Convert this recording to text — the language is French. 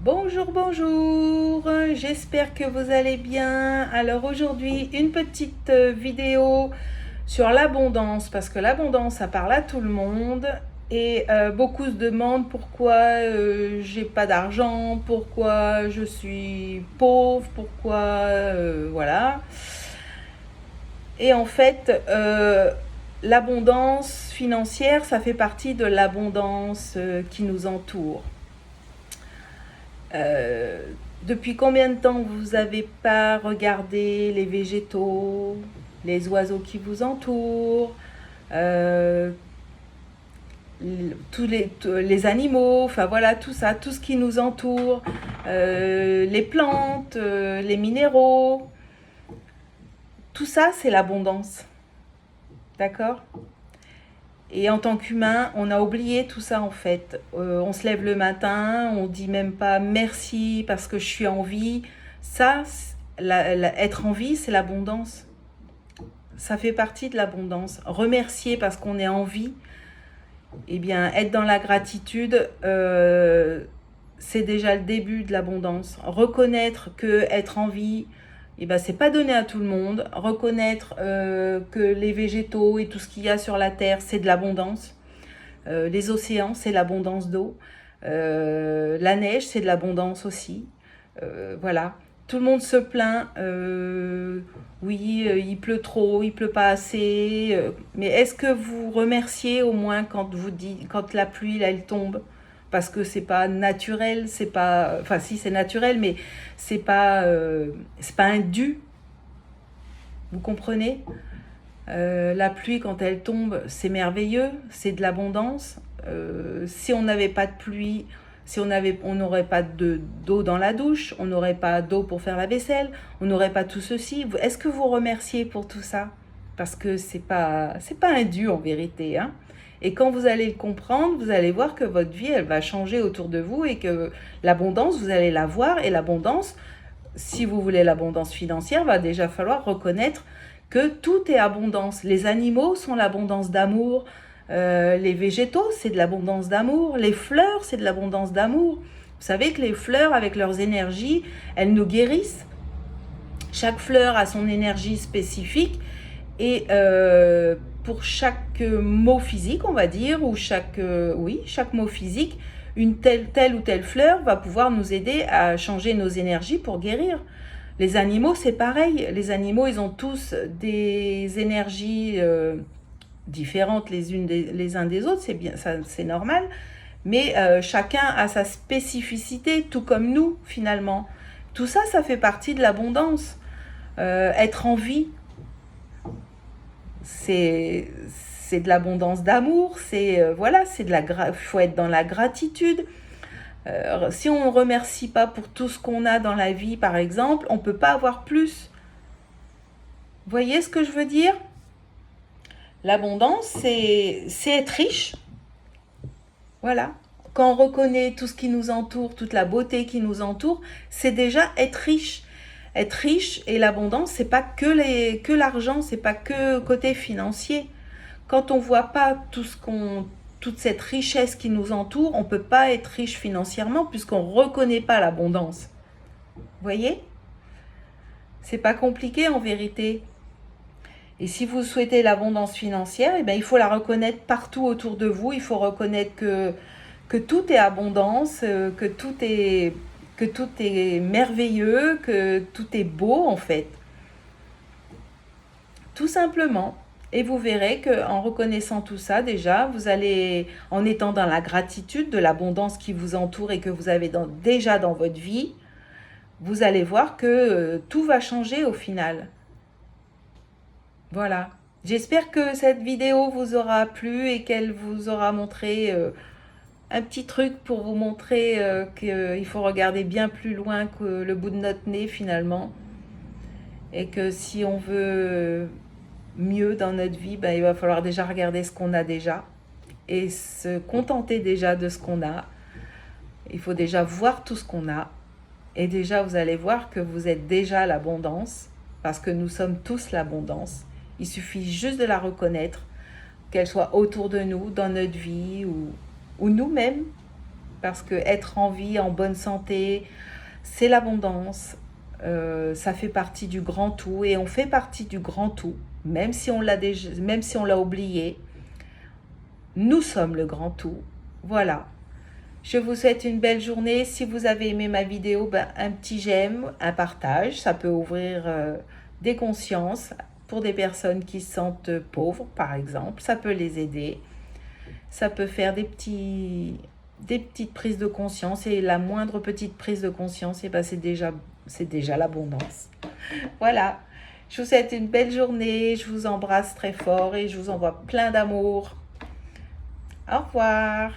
Bonjour, bonjour, j'espère que vous allez bien. Alors aujourd'hui, une petite vidéo sur l'abondance, parce que l'abondance, ça parle à tout le monde. Et beaucoup se demandent pourquoi j'ai pas d'argent, pourquoi je suis pauvre, pourquoi voilà. Et en fait, l'abondance financière, ça fait partie de l'abondance qui nous entoure. Euh, Depuis combien de temps vous n'avez pas regardé les végétaux, les oiseaux qui vous entourent, euh, tous les animaux, enfin voilà, tout ça, tout ce qui nous entoure, les plantes, les minéraux, tout ça c'est l'abondance, d'accord? Et en tant qu'humain, on a oublié tout ça en fait. On se lève le matin, on dit même pas merci parce que je suis en vie. Ça, être en vie, c'est l'abondance. Ça fait partie de l'abondance. Remercier parce qu'on est en vie, eh bien, être dans la gratitude, c'est déjà le début de l'abondance. Reconnaître que être en vie, eh ben, c'est pas donné à tout le monde. Reconnaître que les végétaux et tout ce qu'il y a sur la terre, c'est de l'abondance. Les océans, c'est l'abondance d'eau. La neige, c'est de l'abondance aussi. Voilà. Tout le monde se plaint. Oui, il pleut trop, il pleut pas assez. Mais est-ce que vous remerciez au moins quand la pluie là, elle tombe? Parce que c'est pas naturel, c'est pas. Enfin, si c'est naturel, mais c'est pas un dû. Vous comprenez? La pluie, quand elle tombe, c'est merveilleux, c'est de l'abondance. Si on n'avait pas de pluie, si on n'aurait pas d'eau dans la douche, on n'aurait pas d'eau pour faire la vaisselle, on n'aurait pas tout ceci. Est-ce que vous remerciez pour tout ça? Parce que c'est pas un dû en vérité, hein. Et quand vous allez le comprendre, vous allez voir que votre vie, elle va changer autour de vous et que l'abondance, vous allez la voir. Et l'abondance, si vous voulez l'abondance financière, va déjà falloir reconnaître que tout est abondance. Les animaux sont l'abondance d'amour, les végétaux, c'est de l'abondance d'amour, les fleurs, c'est de l'abondance d'amour. Vous savez que les fleurs, avec leurs énergies, elles nous guérissent. Chaque fleur a son énergie spécifique et pour chaque mot physique, on va dire, ou chaque mot physique, une telle ou telle fleur va pouvoir nous aider à changer nos énergies pour guérir. Les animaux, c'est pareil. Les animaux, ils ont tous des énergies différentes les uns des autres. C'est bien, ça, c'est normal. Mais chacun a sa spécificité, tout comme nous, finalement. Tout ça, ça fait partie de l'abondance. Être en vie, c'est de l'abondance d'amour. Faut être dans la gratitude. Si on ne remercie pas pour tout ce qu'on a dans la vie, par exemple, on ne peut pas avoir plus. Vous voyez ce que je veux dire? L'abondance, c'est être riche. Voilà. Quand on reconnaît tout ce qui nous entoure, toute la beauté qui nous entoure, c'est déjà être riche. Être riche et l'abondance, c'est pas que l'argent, c'est pas que côté financier. Quand on voit pas toute cette richesse qui nous entoure, on peut pas être riche financièrement puisqu'on reconnaît pas l'abondance. Vous voyez? C'est pas compliqué en vérité. Et si vous souhaitez l'abondance financière, eh bien, il faut la reconnaître partout autour de vous. Il faut reconnaître que tout est abondance, que tout est merveilleux, que tout est beau en fait. Tout simplement. Et vous verrez qu'en reconnaissant tout ça, déjà, vous allez, en étant dans la gratitude de l'abondance qui vous entoure et que vous avez déjà dans votre vie, vous allez voir que tout va changer au final. Voilà. J'espère que cette vidéo vous aura plu et qu'elle vous aura montré un petit truc pour vous montrer qu'il faut regarder bien plus loin que le bout de notre nez finalement. Et que si on veut mieux dans notre vie, ben, il va falloir déjà regarder ce qu'on a déjà et se contenter déjà de ce qu'on a. Il faut déjà voir tout ce qu'on a. Et déjà, vous allez voir que vous êtes déjà l'abondance, parce que nous sommes tous l'abondance. Il suffit juste de la reconnaître, qu'elle soit autour de nous, dans notre vie, ou nous-mêmes. parce que être en vie, en bonne santé, c'est l'abondance. Ça fait partie du grand tout et on fait partie du grand tout, même si on l'a déjà, même si on l'a oublié. Nous sommes le grand tout. Voilà. Je vous souhaite une belle journée. Si vous avez aimé ma vidéo, ben, un petit j'aime, un partage. Ça peut ouvrir des consciences pour des personnes qui se sentent pauvres, par exemple. Ça peut les aider. Ça peut faire des petites prises de conscience. Et la moindre petite prise de conscience, eh ben, c'est déjà l'abondance. Voilà. Je vous souhaite une belle journée. Je vous embrasse très fort et je vous envoie plein d'amour. Au revoir.